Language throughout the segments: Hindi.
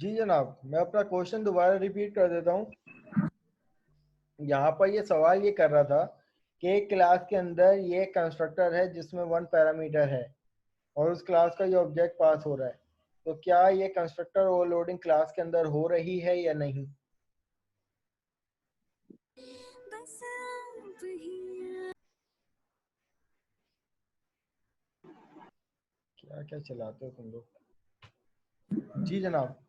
जी जनाब, मैं अपना क्वेश्चन दोबारा रिपीट कर देता हूँ। यहाँ पर ये सवाल ये कर रहा था कि एक क्लास के अंदर ये कंस्ट्रक्टर है जिसमें 1 पैरामीटर है और उस क्लास का ये ऑब्जेक्ट पास हो रहा है, तो क्या ये कंस्ट्रक्टर ओवरलोडिंग क्लास के अंदर हो रही है या नहीं। क्या क्या चलाते हो तुम लोग। जी जनाब।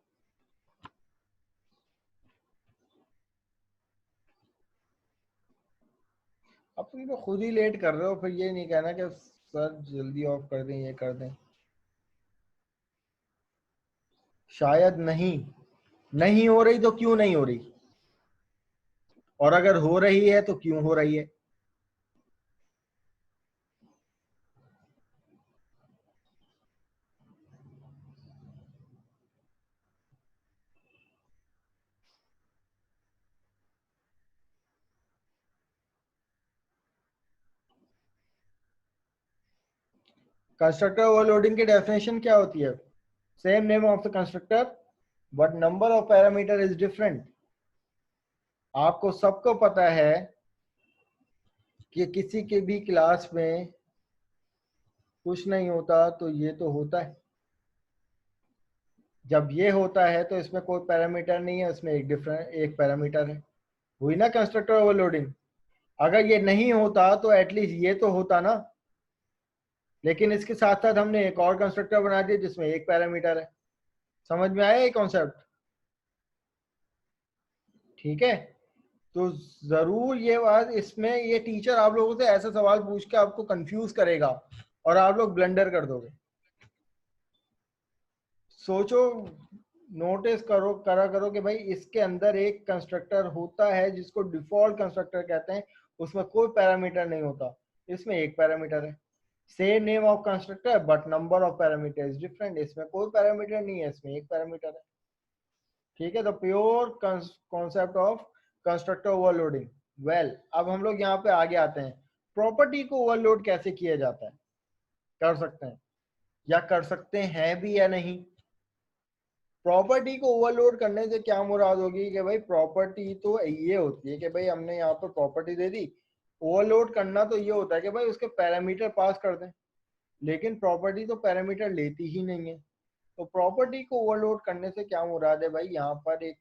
अब तुम तो खुद ही लेट कर रहे हो, फिर ये नहीं कहना कि सर जल्दी ऑफ कर दें, ये कर दें। शायद नहीं। नहीं हो रही तो क्यों नहीं हो रही, और अगर हो रही है तो क्यों हो रही है। कंस्ट्रक्टर ओवरलोडिंग की डेफिनेशन क्या होती है। Same name of the constructor but number of parameter is different. आपको सबको पता है कि किसी के भी क्लास में कुछ नहीं होता तो ये तो होता है। जब ये होता है तो इसमें कोई पैरामीटर नहीं है, इसमें एक पैरामीटर है। हुई ना कंस्ट्रक्टर ओवरलोडिंग। अगर ये नहीं होता तो एटलीस्ट ये तो होता ना, लेकिन इसके साथ साथ हमने एक और कंस्ट्रक्टर बना दिया जिसमें एक पैरामीटर है। समझ में आया ये कॉन्सेप्ट। ठीक है, तो जरूर ये बात इसमें ये टीचर आप लोगों से ऐसा सवाल पूछ के आपको कंफ्यूज करेगा और आप लोग ब्लंडर कर दोगे। सोचो, नोटिस करो, करा करो कि भाई इसके अंदर एक कंस्ट्रक्टर होता है जिसको डिफॉल्ट कंस्ट्रक्टर कहते हैं, उसमें कोई पैरामीटर नहीं होता, इसमें एक पैरामीटर है। Same name of constructor but number of parameter is different, इसमें कोई पैरामीटर नहीं है, इसमें एक पैरामीटर है। ठीक है, तो pure concept of constructor overloading. Well, अब हम लोग यहाँ पे आगे आते हैं। प्रॉपर्टी को ओवरलोड कैसे किया जाता है, कर सकते हैं या कर सकते हैं भी या नहीं। प्रॉपर्टी को ओवरलोड करने से क्या मुराद होगी कि भाई प्रॉपर्टी तो ये होती है कि भाई हमने यहाँ पर प्रॉपर्टी दे दी। ओवरलोड करना तो ये होता है कि भाई उसके पैरामीटर पास कर दें, लेकिन प्रॉपर्टी तो पैरामीटर लेती ही नहीं है। तो प्रॉपर्टी को ओवरलोड करने से क्या मुराद है भाई, यहाँ पर एक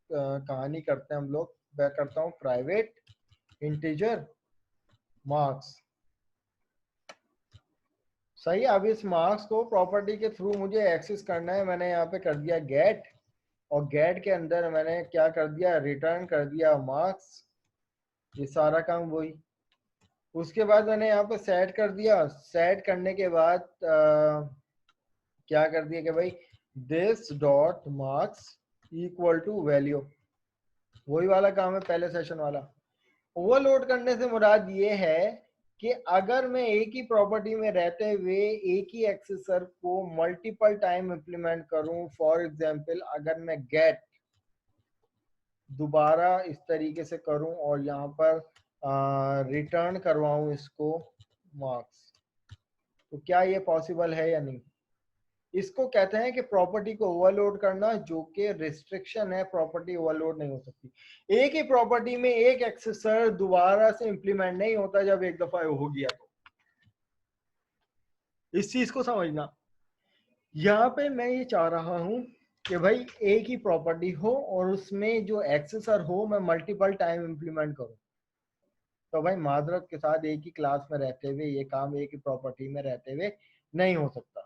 कहानी करते हैं हम लोग। मैं करता हूँ प्राइवेट इंटीजर मार्क्स। सही, अब इस मार्क्स को प्रॉपर्टी के थ्रू मुझे एक्सेस करना है। मैंने यहाँ पे कर दिया गेट, और गेट के अंदर मैंने क्या कर दिया, रिटर्न कर दिया मार्क्स। ये सारा काम वही। उसके बाद मैंने यहाँ पे सेट कर दिया। सेट करने के बाद क्या कर दिया कि भाई this dot marks equal to value. वही वाला काम है पहले सेशन वाला। ओवरलोड करने से मुराद ये है कि अगर मैं एक ही प्रॉपर्टी में रहते हुए एक ही एक्सेसर को मल्टीपल टाइम इंप्लीमेंट करूं, फॉर एग्जांपल अगर मैं गेट दोबारा इस तरीके से करूं और यहाँ पर रिटर्न करवाऊं इसको मार्क्स, तो क्या ये पॉसिबल है या नहीं। इसको कहते हैं कि प्रॉपर्टी को ओवरलोड करना, जो कि रिस्ट्रिक्शन है, प्रॉपर्टी ओवरलोड नहीं हो सकती। एक ही प्रॉपर्टी में एक एक्सेसर दोबारा से इंप्लीमेंट नहीं होता, जब एक दफा हो गया तो। इस चीज को समझना। यहाँ पे मैं ये चाह रहा हूं कि भाई एक ही प्रॉपर्टी हो और उसमें जो एक्सेसर हो मैं मल्टीपल टाइम इंप्लीमेंट करूं। तो भाई माजरत के साथ एक ही क्लास में रहते हुए ये काम एक ही प्रॉपर्टी में रहते हुए नहीं हो सकता।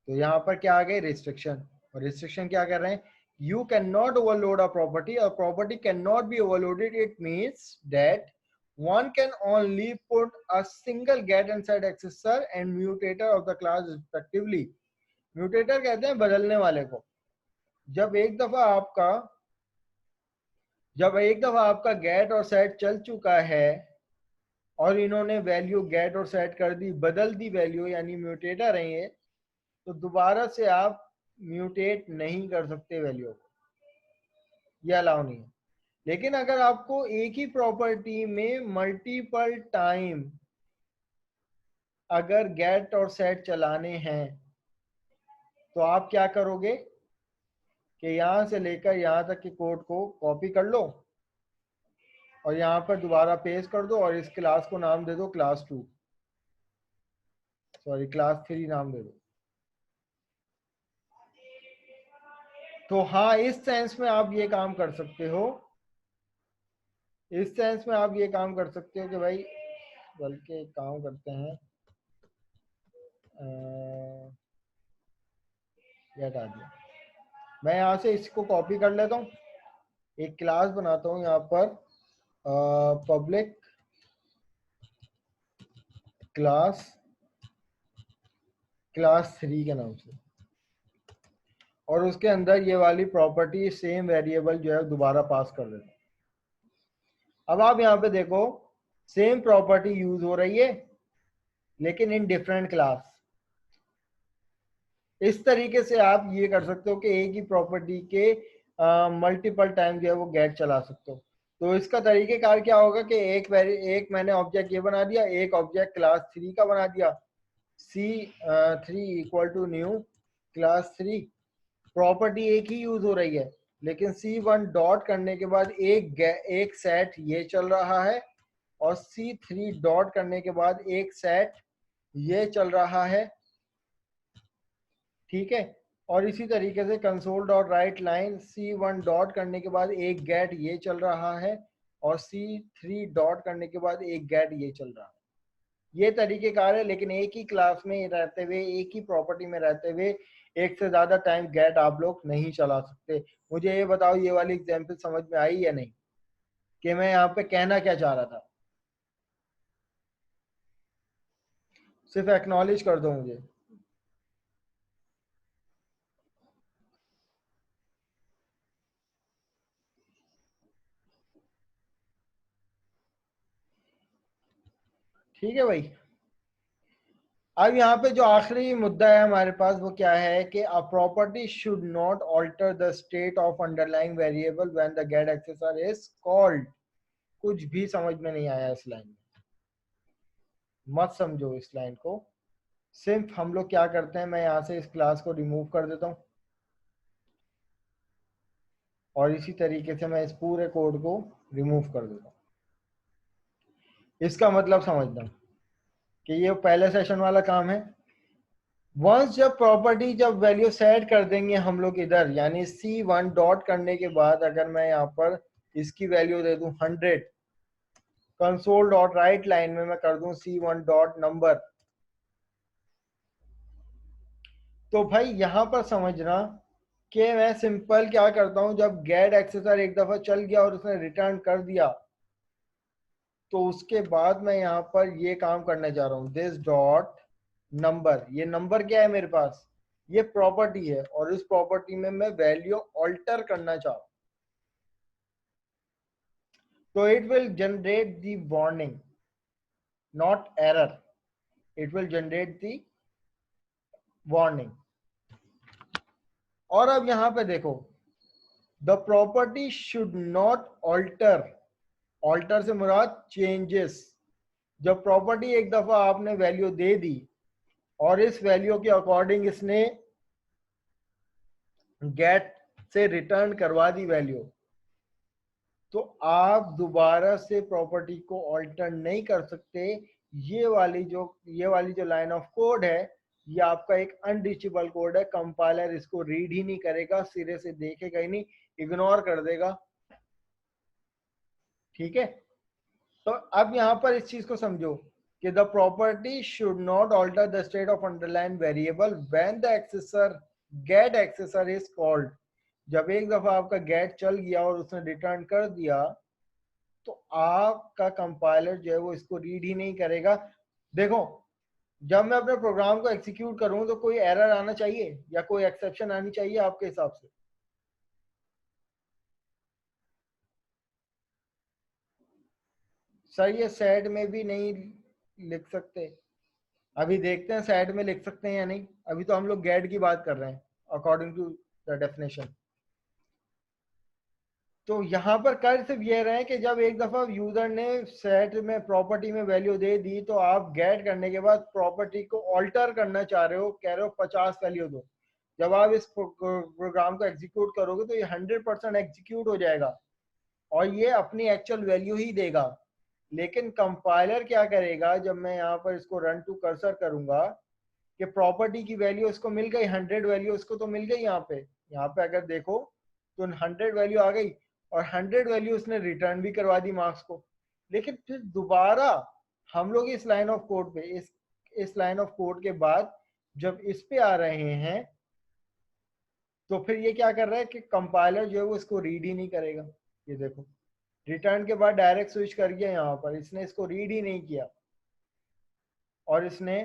तो यहाँ पर क्या आ गए, रिस्ट्रिक्शन। और रिस्ट्रिक्शन क्या कर रहे हैं, you can not overload a property और property can not be overloaded. It means that one can only put a single get inside accessor and mutator of the class respectively. Mutator कहते हैं बदलने वाले को। जब एक दफा आपका गेट और सेट चल चुका है और इन्होंने वैल्यू गेट और सेट कर दी, बदल दी वैल्यू, यानी म्यूटेटर है ये, तो दोबारा से आप म्यूटेट नहीं कर सकते वैल्यू को, ये अलाउ नहीं है। लेकिन अगर आपको एक ही प्रॉपर्टी में मल्टीपल टाइम अगर गेट और सेट चलाने हैं, तो आप क्या करोगे कि यहाँ से लेकर यहाँ तक के कोड को कॉपी कर लो और यहाँ पर दोबारा पेस्ट कर दो और इस क्लास को नाम दे दो क्लास 2, सॉरी क्लास 3 नाम दे दो। तो हाँ, इस सेंस में आप ये काम कर सकते हो, इस सेंस में आप ये काम कर सकते हो कि भाई, बल्कि एक काम करते हैं, ये हटा दिया। मैं यहाँ से इसको कॉपी कर लेता हूँ, एक क्लास बनाता हूँ यहाँ पर, पब्लिक क्लास 3 के नाम से, और उसके अंदर ये वाली प्रॉपर्टी सेम वेरिएबल जो है दोबारा पास कर देता हूँ। अब आप यहाँ पे देखो, सेम प्रॉपर्टी यूज हो रही है लेकिन इन डिफरेंट क्लास। इस तरीके से आप ये कर सकते हो कि एक ही प्रॉपर्टी के मल्टीपल टाइम जो है वो गेट चला सकते हो। तो इसका तरीकेकार क्या होगा कि एक मैंने ऑब्जेक्ट ये बना दिया, एक ऑब्जेक्ट क्लास 3 का बना दिया, C3 equal to new class 3, property एक ही यूज हो रही है, लेकिन C1 डॉट करने के बाद एक सेट ये चल रहा है और C3 डॉट करने के बाद एक सेट ये चल रहा है, ठीक है। और इसी तरीके से console dot right line C1 dot करने के बाद एक गेट ये चल रहा है और C3 डॉट करने के बाद एक गेट ये चल रहा है। ये तरीकेकार है, लेकिन एक ही क्लास में रहते हुए, एक ही प्रॉपर्टी में रहते हुए एक से ज्यादा टाइम गेट आप लोग नहीं चला सकते। मुझे ये बताओ, ये वाली एग्जांपल समझ में आई या नहीं, कि मैं यहाँ पे कहना क्या चाह रहा था? सिर्फ एक्नॉलेज कर दो मुझे। ठीक है भाई। अब यहाँ पे जो आखिरी मुद्दा है हमारे पास वो क्या है कि a property should not alter the state of underlying variable when the get accessor is called. कुछ भी समझ में नहीं आया इस लाइन में, मत समझो इस लाइन को। सिर्फ हम लोग क्या करते हैं, मैं यहाँ से इस क्लास को रिमूव कर देता हूँ और इसी तरीके से मैं इस पूरे कोड को रिमूव कर देता हूँ। इसका मतलब समझना कि ये पहले सेशन वाला काम है। वंस जब प्रॉपर्टी जब वैल्यू सेट कर देंगे हम लोग इधर, यानी C1 डॉट करने के बाद अगर मैं यहाँ पर इसकी वैल्यू दे दूं 100, कंसोल डॉट राइट लाइन में मैं कर दूं C1 डॉट नंबर, तो भाई यहां पर समझना कि मैं सिंपल क्या करता हूं, जब गेट एक्सेसर एक दफा चल गया और उसने रिटर्न कर दिया, तो उसके बाद मैं यहाँ पर ये काम करने जा रहा हूँ, दिस डॉट नंबर। ये नंबर क्या है मेरे पास? ये प्रॉपर्टी है और इस प्रॉपर्टी में मैं वैल्यू ऑल्टर करना चाह रहा हूँ। तो it will generate the warning, not error, it will generate the warning. और अब यहां पे देखो, the property should not alter, alter से मुराद चेंजेस। जब प्रॉपर्टी एक दफा आपने वैल्यू दे दी और इस वैल्यू के अकॉर्डिंग इसने गेट से रिटर्न करवा दी वैल्यू, तो आप दोबारा से प्रॉपर्टी को ऑल्टर नहीं कर सकते। ये वाली जो लाइन ऑफ कोड है, ये आपका एक अनरीचेबल कोड है। कंपाइलर इसको रीड ही नहीं करेगा, सिरे से देखेगा ही नहीं, इग्नोर कर देगा, ठीक है। तो अब यहां पर इस चीज को समझो कि the property should not alter the state of underline variable when the accessor get accessor is called. जब एक दफा आपका गेट चल गया और उसने रिटर्न कर दिया, तो आपका कंपाइलर जो है वो इसको रीड ही नहीं करेगा। देखो, जब मैं अपने प्रोग्राम को एग्जीक्यूट करूं तो कोई एरर आना चाहिए या कोई एक्सेप्शन आनी चाहिए आपके हिसाब से? सर ये सेड में भी नहीं लिख सकते? अभी देखते हैं सेड में लिख सकते हैं या नहीं। अभी तो हम लोग गेट की बात कर रहे हैं अकॉर्डिंग टू द डेफिनेशन। तो यहाँ पर कर सिर्फ ये रहे हैं कि जब एक दफा यूजर ने सेट में प्रॉपर्टी में वैल्यू दे दी, तो आप गेट करने के बाद प्रॉपर्टी को ऑल्टर करना चाह रहे हो, कह रहे हो 50 वैल्यू दो। जब आप इस प्रोग्राम को एग्जीक्यूट करोगे तो ये 100% एग्जीक्यूट हो जाएगा और ये अपनी एक्चुअल वैल्यू ही देगा। लेकिन कंपाइलर क्या करेगा, जब मैं यहाँ पर इसको रन टू कर्सर करूंगा कि प्रॉपर्टी की वैल्यू इसको मिल गई, 100 वैल्यू इसको तो मिल गई। यहाँ पे अगर देखो तो 100 वैल्यू आ गई और 100 वैल्यू उसने रिटर्न भी करवा दी मार्क्स को। लेकिन फिर दोबारा हम लोग इस लाइन ऑफ कोड पे इस लाइन ऑफ कोड के बाद जब इस पे आ रहे हैं तो फिर ये क्या कर रहा है कि कंपाइलर जो है वो इसको रीड ही नहीं करेगा। ये देखो रिटर्न के बाद डायरेक्ट स्विच कर गया, यहाँ पर इसने इसको रीड ही नहीं किया और इसने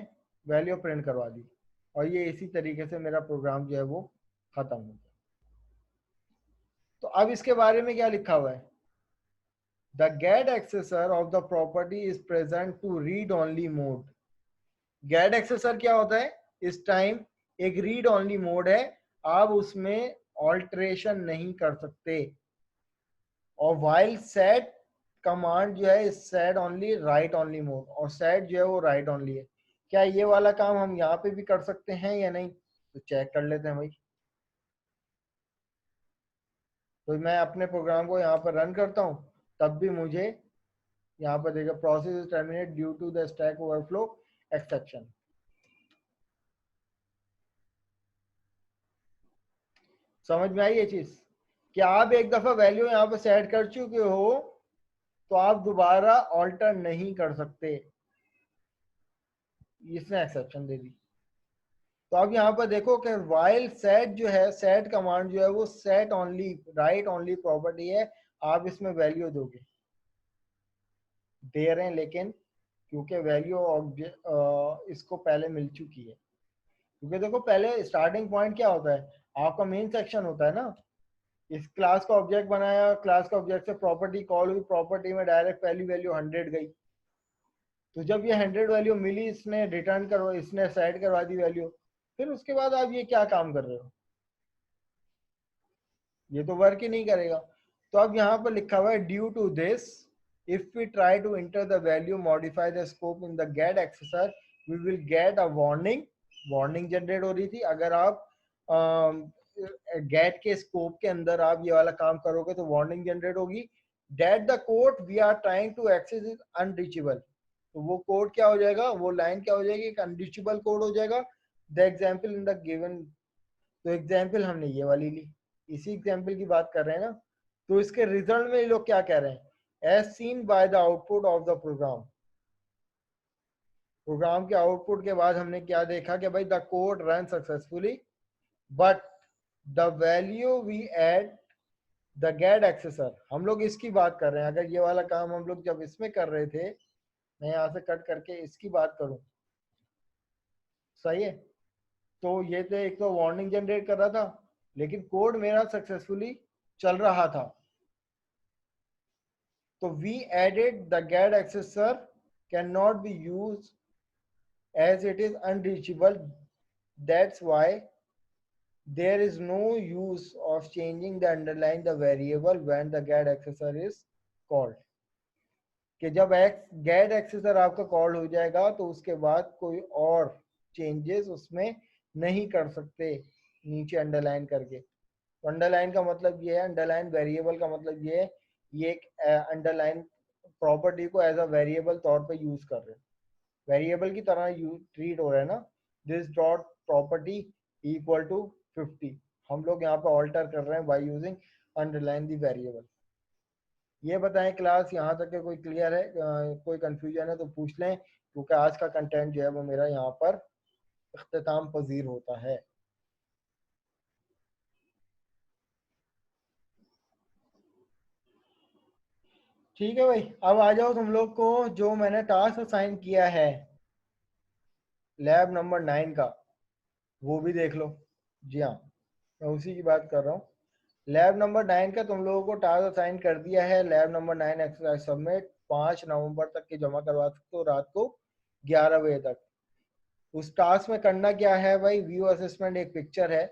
वैल्यू प्रिंट करवा दी और ये इसी तरीके से मेरा प्रोग्राम जो है वो खत्म हो गया। तो अब इसके बारे में क्या लिखा हुआ है, the get accessor of the property is present to read only mode. Get accessor क्या होता है, इस टाइम एक रीड ओनली मोड है, आप उसमें ऑल्टरेशन नहीं कर सकते। और वाइल सेट कमांड जो है set only right only mode, और सेट जो है वो राइट ओनली है। क्या ये वाला काम हम यहाँ पे भी कर सकते हैं या नहीं, तो चेक कर लेते हैं भाई। तो मैं अपने प्रोग्राम को यहाँ पर रन करता हूँ, तब भी मुझे यहाँ पर देखिए process is terminate due to the stack overflow exception. समझ में आई ये चीज कि आप एक दफा वैल्यू यहाँ पे सेट कर चुके हो तो आप दोबारा ऑल्टर नहीं कर सकते, इसने एक्सेप्शन दे दी। तो अब यहाँ पर देखो कि वाइल सेट जो है, सेट कमांड जो है वो set only right only property है, आप इसमें वैल्यू दोगे, दे रहे हैं, लेकिन क्योंकि वैल्यू इसको पहले मिल चुकी है। क्योंकि देखो पहले स्टार्टिंग पॉइंट क्या होता है, आपका मेन सेक्शन होता है ना, इस क्लास का ऑब्जेक्ट बनाया, क्लास का ऑब्जेक्ट से प्रॉपर्टी कॉल हुई, प्रॉपर्टी में डायरेक्ट पहली वैल्यू 100 गई। तो जब ये 100 वैल्यू मिली, इसने रिटर्न करवा, इसने सेट करवा दी वैल्यू, फिर उसके बाद आप ये क्या काम कर रहे हो, ये तो वर्क ही नहीं करेगा। तो अब यहाँ पर लिखा हुआ है due to this if we try to enter the value modify the scope in the get accessor we will get a warning. Warning generate हो रही थी, अगर आप गेट के स्कोप के अंदर आप ये वाला काम करोगे तो वार्निंग जनरेट होगी, that the code we are trying to access is unreachable. तो वो कोड क्या हो जाएगा, वो लाइन क्या हो जाएगी, एक अनरीचेबल कोड हो जाएगा। The example in the given, तो एग्जाम्पल हमने ये वाली ली, इसी एग्जाम्पल की बात कर रहे हैं ना। तो इसके रिजल्ट में ये लोग क्या कह रहे हैं, as seen by the output of the program. Program के आउटपुट के बाद हमने क्या देखा कि भाई the code run successfully but the value we add the get accessor. हम लोग इसकी बात कर रहे हैं, अगर ये वाला काम हम लोग जब इसमें कर रहे थे, मैं यहाँ से कट करके इसकी बात करूं, सही है, तो ये तो एक तो वार्निंग जनरेट कर रहा था, लेकिन कोड मेरा सक्सेसफुली चल रहा था। तो we added the get accessor cannot be used as it is unreachable, that's why there is no use of changing the underline the variable when the get accessor is called। कि जब get accessor आपका कॉल हो जाएगा तो उसके बाद कोई और चेंजेस उसमें नहीं कर सकते नीचे अंडरलाइन करके। तो अंडरलाइन का मतलब ये है, अंडरलाइन वेरिएबल का मतलब ये है, ये एक अंडरलाइन प्रॉपर्टी को एज अ वेरिएबल तौर पे यूज कर रहे हैं, वेरिएबल की तरह ट्रीट हो रहा है ना। This dot property equal to 50, हम लोग यहाँ पे ऑल्टर कर रहे हैं by using underline the variable. ये बताएं क्लास यहाँ तक के कोई क्लियर है, कोई कंफ्यूजन है तो पूछ लें, क्योंकि आज का कंटेंट जो है वो मेरा यहाँ पर इख्तिताम पजीर होता है। ठीक है भाई, अब आ जाओ तुम लोग को जो मैंने टास्क असाइन किया है लैब नंबर 9 का, वो भी देख लो। जी हाँ, मैं उसी की बात कर रहा हूँ। लैब नंबर 9 का तुम लोगों को टास्क असाइन कर दिया है, लैब नंबर 9 एक्सरसाइज सबमिट 5 नवंबर तक के जमा करवा सकते हो, रात को 11 बजे तक। उस टास्क में करना क्या है भाई, व्यू असेसमेंट एक पिक्चर है,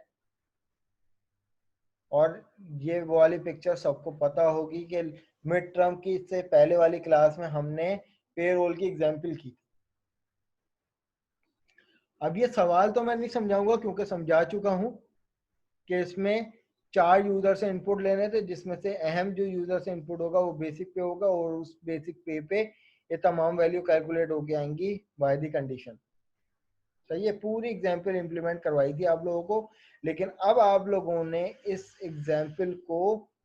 और ये वो वाली पिक्चर सबको पता होगी कि मिड टर्म की से पहले वाली क्लास में हमने पेरोल की एग्जाम्पल की। अब ये सवाल तो मैं नहीं समझाऊंगा क्योंकि समझा चुका हूं, कि इसमें 4 यूजर से इनपुट लेने थे, जिसमें से अहम जो यूजर से इनपुट होगा वो बेसिक पे होगा, और उस बेसिक पे ये तमाम वैल्यू कैलकुलेट होके आएंगी बाय द कंडीशन। सही है, पूरी एग्जाम्पल इंप्लीमेंट करवाई थी आप लोगों को, लेकिन अब आप लोगों ने इस एग्जाम्पल को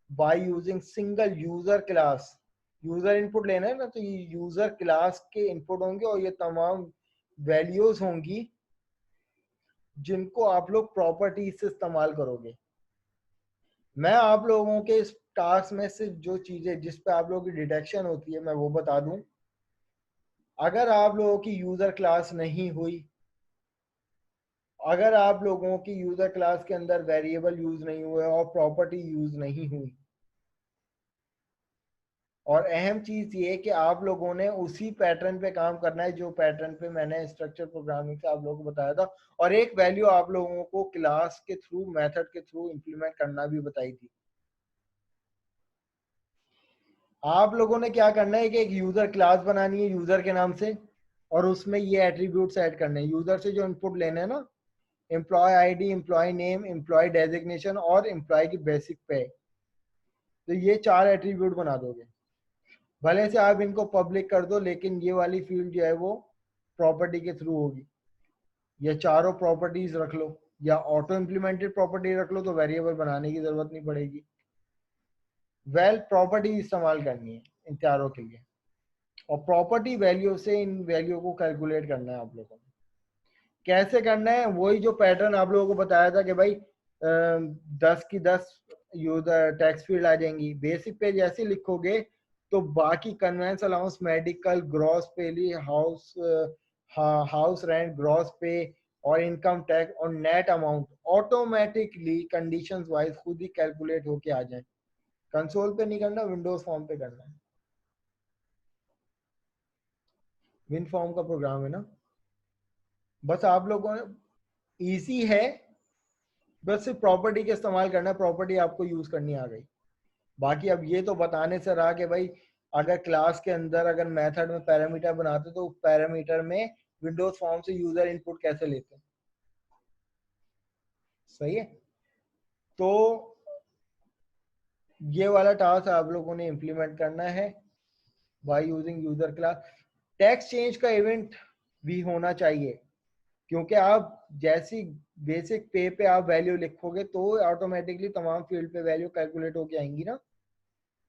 by using single user class, user input लेना है ना, तो ये यूजर क्लास के इनपुट होंगे और ये तमाम वैल्यूज होंगी जिनको आप लोग प्रॉपर्टी से इस्तेमाल करोगे। मैं आप लोगों के इस टास्क में सिर्फ जो चीजें जिस पे आप लोगों की डिटेक्शन होती है मैं वो बता दूं। अगर आप लोगों की यूजर क्लास नहीं हुई, अगर आप लोगों की यूजर क्लास के अंदर वेरिएबल यूज नहीं हुए और प्रॉपर्टी यूज नहीं हुई, और अहम चीज ये कि आप लोगों ने उसी पैटर्न पे काम करना है जो पैटर्न पे मैंने स्ट्रक्चर प्रोग्रामिंग से आप लोगों को बताया था, और एक वैल्यू आप लोगों को क्लास के थ्रू, मेथड के थ्रू इंप्लीमेंट करना भी बताई थी। आप लोगों ने क्या करना है कि एक यूजर क्लास बनानी है यूजर के नाम से, और उसमें ये एट्रीब्यूट्स ऐड करने हैं। यूजर से जो इनपुट लेने हैं ना, employee ID, employee name, employee designation और एम्प्लॉय की बेसिक पे, तो ये 4 एट्रीब्यूट बना दोगे। भले से आप इनको पब्लिक कर दो, लेकिन ये वाली फील्ड जो है वो प्रॉपर्टी के थ्रू होगी। ये चारों प्रॉपर्टीज रख लो, या ऑटो इम्प्लीमेंटेड प्रॉपर्टी रख लो, तो वेरिएबल बनाने की जरूरत नहीं पड़ेगी। प्रॉपर्टी इस्तेमाल करनी है इन चारों के लिए, और प्रॉपर्टी वैल्यू से इन वैल्यू को कैलकुलेट करना है आप लोगों को। कैसे करना है? वही जो पैटर्न आप लोगों को बताया था कि भाई 10 की 10 यूजर टैक्स फील्ड आ जाएंगी। बेसिक पे जैसे लिखोगे तो बाकी कन्वेंस अलाउंस, मेडिकल, ग्रॉस पे, हाउस हाउस रेंट, ग्रॉस पे और इनकम टैक्स और net amount automatically conditions wise खुद ही कैलकुलेट होके आ जाए। कंसोल पे नहीं करना, विंडोज फॉर्म पे करना है। विन फॉर्म का प्रोग्राम है ना, बस आप लोगों ने इजी है, बस सिर्फ प्रॉपर्टी के इस्तेमाल करना है, प्रॉपर्टी आपको यूज करनी आ गई। बाकी अब ये तो बताने से रहा कि भाई अगर क्लास के अंदर अगर मेथड में पैरामीटर बनाते तो पैरामीटर में विंडोज फॉर्म से यूजर इनपुट कैसे लेते हैं। सही है, तो ये वाला टास्क आप लोगों ने इंप्लीमेंट करना है by using user class. Text change का इवेंट भी होना चाहिए, क्योंकि आप जैसी बेसिक पे आप वैल्यू लिखोगे तो ऑटोमेटिकली तमाम फील्ड पे वैल्यू कैलकुलेट होके आएंगी ना।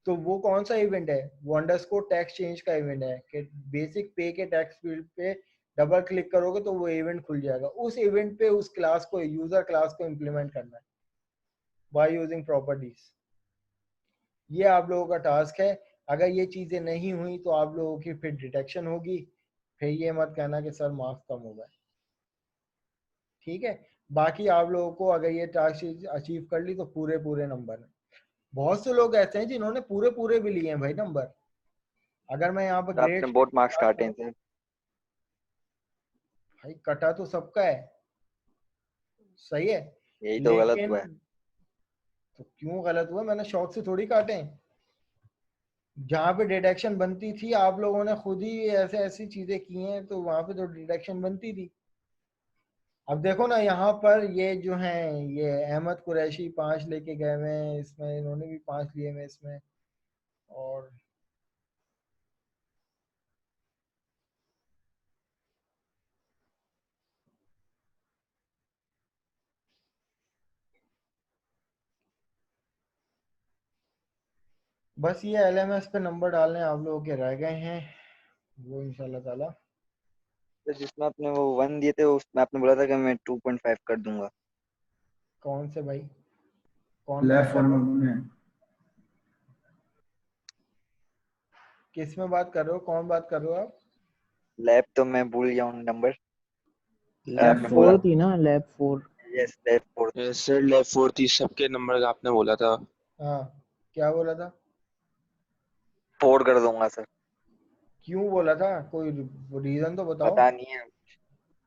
तो वो कौन सा इवेंट है? वो अंडरस्कोर टेक्स्ट चेंज का इवेंट है कि बेसिक पे के टेक्स्ट फील्ड पे डबल क्लिक करोगे तो वो इवेंट खुल जाएगा। उस इवेंट पे उस क्लास को, यूजर क्लास को इंप्लीमेंट करना है बाय यूजिंग प्रॉपर्टीज। ये आप लोगों का टास्क है। अगर ये चीजें नहीं हुई तो आप लोगों की फिर डिटेक्शन होगी, फिर ये मत कहना कि सर मार्क्स कम हो गए। ठीक है, बाकी आप लोगों को अगर ये टास्क अचीव कर ली तो पूरे पूरे नंबर है। बहुत से लोग ऐसे हैं जिन्होंने पूरे पूरे भी लिए हैं भाई नंबर। अगर मैं यहाँ पर आपने ग्रेड बहुत मार्क्स काटे हैं सर। भाई कटा तो सबका है, सही है, यही तो गलत लेकिन हुआ है। तो क्यों गलत हुआ? मैंने शौक से थोड़ी काटे हैं। जहाँ पे डिडक्शन बनती थी आप लोगों ने खुद ही ऐसे ऐसी चीजें की हैं, तो वहां पे तो डिडक्शन बनती थी। अब देखो ना, यहाँ पर ये जो हैं, ये अहमद कुरैशी 5 लेके गए हुए हैं इसमें, इन्होंने भी 5 लिए हुए इसमें, और बस ये एलएमएस पे नंबर डालने आप लोगों के रह गए हैं, वो इंशाल्लाह ताला। तो जिसमें आपने वो 1 दिए थे उसमें आपने बोला था कि मैं 2.5 कर दूंगा। कौन से भाई? कौन लैब बात कर रहे हो? फॉर्म में किस में बात कर रहे हो? कौन बात कर रहे हो आप? लैब तो मैं भूल गया हूँ नंबर। लैब आपने बोला 4 थी ना, lab 4। Yes lab 4। Sir left four थी सबके नंबर का आपने बोला था। हाँ, क्या बोला था? 4 कर दूंगा सर। क्यों बोला था? कोई रीजन तो बताओ। पता नहीं है।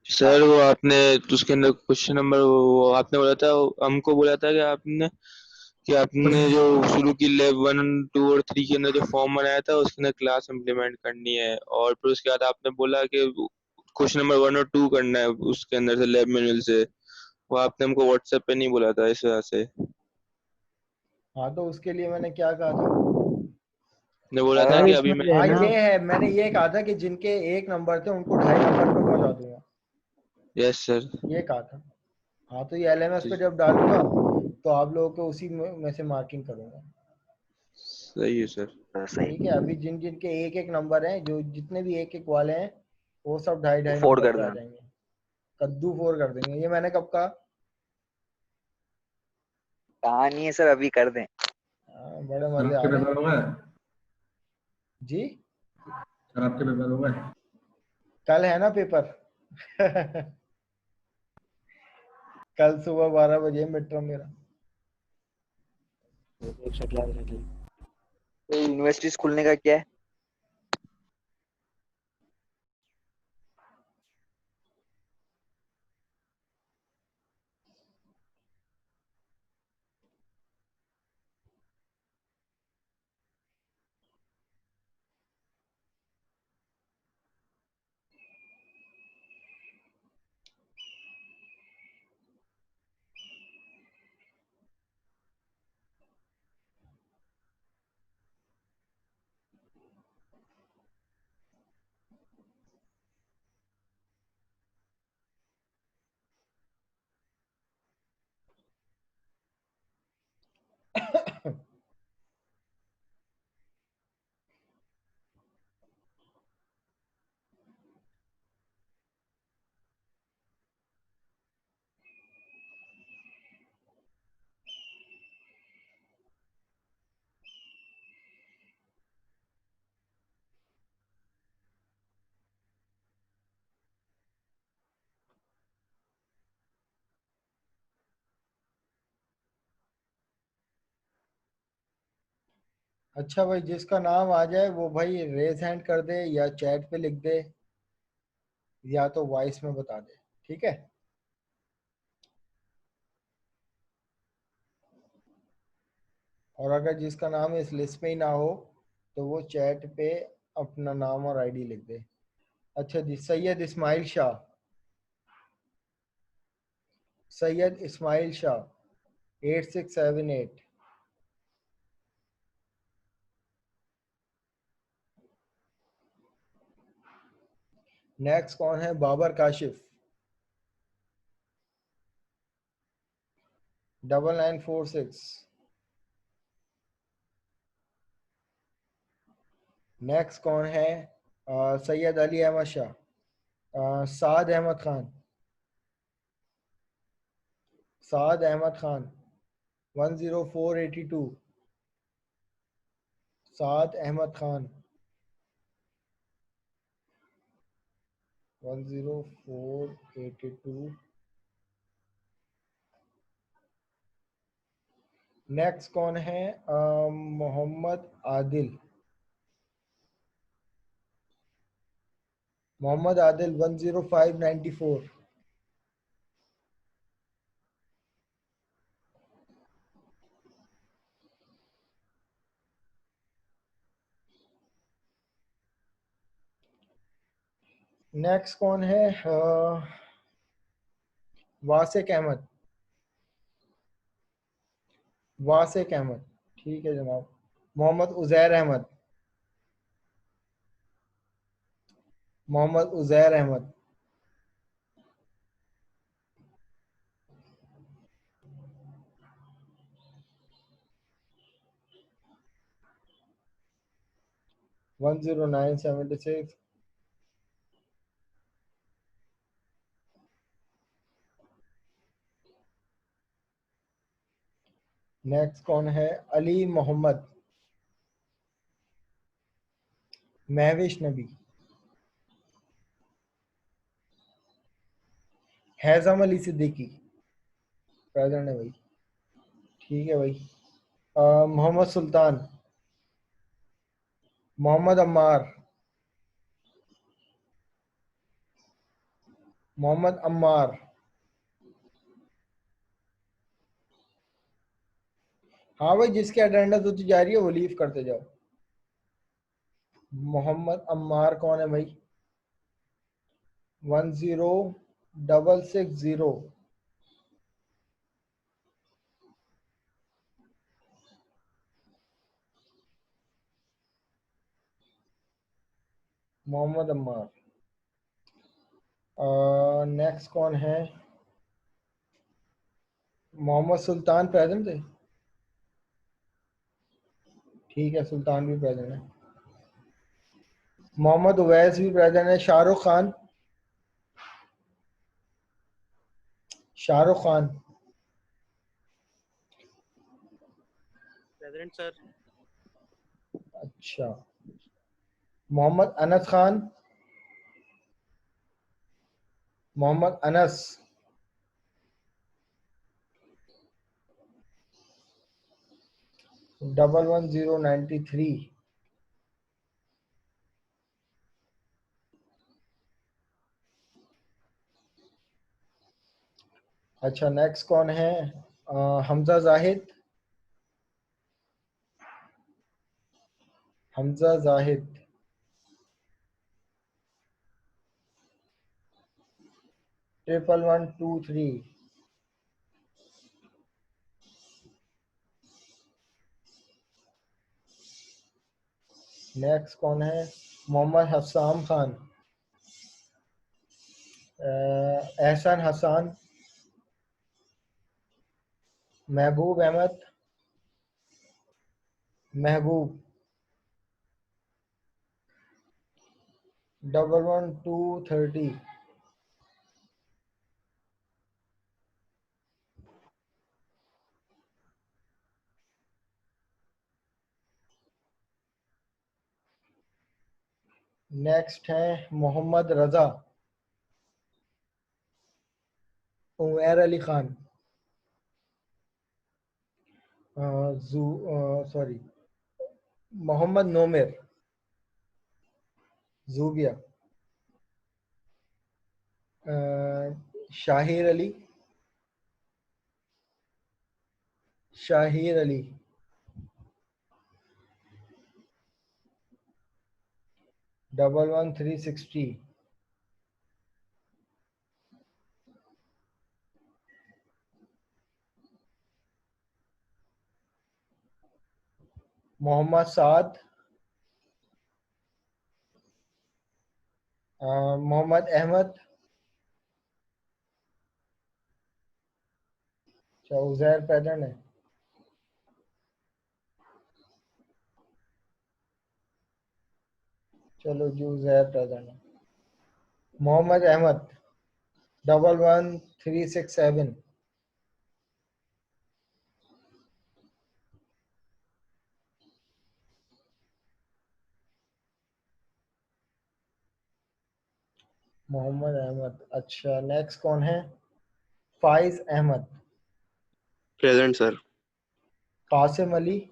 सर वो आपने उसके अंदर क्वेश्चन नंबर वो आपने बोला था, हमको बोला था कि आपने जो शुरू की लैब 1 2 और 3 के अंदर जो फॉर्म बनाया था उसके अंदर क्लास इम्प्लीमेंट करनी है, और फिर उसके बाद आपने बोला कि क्वेश्चन नंबर 1 और 2 करना है उसके अंदर से लैब मैनुअल से। वो आपने हमको व्हाट्सएप पे नहीं बोला था इस वजह से। हाँ तो उसके लिए मैंने क्या कहा था? ने बोला था हाँ, कि सर अभी इसमें मैं जो है हाँ ना, ये है, मैंने ये कहा था कि जिनके 1 नंबर थे उनको 2.5 नंबर पे पहुंचा दूंगा, यस सर। ये कहा था। हाँ तो ये एलएमएस पे जब डालूंगा तो आप लोगों को उसी में से मार्किंग करूंगा। सही है सर। तो सही ठीक है, अभी जिन जिन के 1-1 नंबर हैं, जो जितने भी 1-1 वाले हैं, वो सब 2.5 फोड़ नंबर कर पे आ देना। जाएंगे। कद्दू फोर कर देंगे, ये मैंने कब कहा? कहानी है सर, अभी कर दें। हाँ, बड़े सर मजे आ आपके रहे पेपर हैं हो गए? जी। सर आपके पेपर हो गए? कल है ना पेपर। कल सुबह 12 बजे मिड टर्म मेरा। तो यूनिवर्सिटीज खुलने का क्या है? अच्छा भाई, जिसका नाम आ जाए वो भाई रेज हैंड कर दे या चैट पे लिख दे या तो वॉइस में बता दे, ठीक है? और अगर जिसका नाम इस लिस्ट में ही ना हो तो वो चैट पे अपना नाम और आईडी लिख दे। अच्छा जी, सैयद इस्माइल शाह, सैयद इस्माइल शाह 8678। नेक्स्ट कौन है? बाबर काशिफ 9946। नेक्स्ट कौन है? सैयद अली अहमद शाह, साद अहमद खान, साद अहमद खान 10482। साद अहमद खान 10482। नेक्स्ट कौन है? मोहम्मद आदिल, मोहम्मद आदिल 10594। नेक्स्ट कौन है? वासिक अहमद, वासिक अहमद, ठीक है जनाब। मोहम्मद उजैर अहमद, मोहम्मद उजैर अहमद 10976। नेक्स्ट कौन है? अली मोहम्मद, महविश नबी, हैज़म अली सिद्दीकी प्रेजेंट है भाई, ठीक है भाई। मोहम्मद सुल्तान, मोहम्मद अम्मार, मोहम्मद अम्मार। हाँ भाई, जिसकी अटेंडेंस होती जा रही है वो लीव करते जाओ। मोहम्मद अम्मार कौन है भाई? 10660। मोहम्मद अम्मार। नेक्स्ट कौन है? मोहम्मद सुल्तान प्रेजेंट है? ठीक है, सुल्तान भी प्रेजेंट है। मोहम्मद उवैस भी प्रेजेंट है। शाहरुख खान, शाहरुख खान। Present sir. अच्छा, मोहम्मद अनस खान, मोहम्मद अनस। 11093। अच्छा, नेक्स्ट कौन है? हमजा जाहिद, हमजा जाहिद। 11123। नेक्स्ट कौन है? मोहम्मद हसाम खान, एहसान हसान, महबूब अहमद, महबूब। 11230। नेक्स्ट है मोहम्मद रजा, उमैर अली खान, सॉरी, मोहम्मद नोमेर, जूबिया, शाहिर अली, शाहिर अली। 11360। मोहम्मद साद, मोहम्मद अहमद, उजैर पैदन है। चलो जी, उजैर पैदन है। मोहम्मद अहमद 11367। मोहम्मद अहमद। अच्छा, नेक्स्ट कौन है? फाइज अहमद, प्रेजेंट सर। कासिम अली,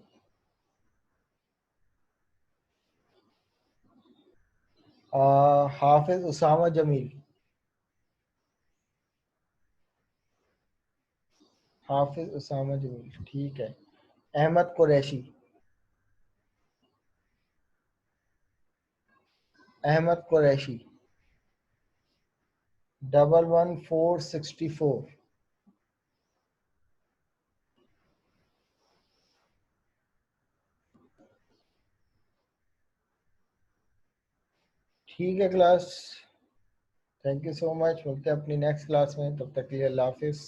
हाफिज उसामा जमील, हाफिज उसामा जमील। ठीक है। अहमद कुरैशी, अहमद कुरैशी। 11464। ठीक है class, thank you so much. मिलते हैं अपनी नेक्स्ट क्लास में, तब तक के लिए अल्लाह हाफिज।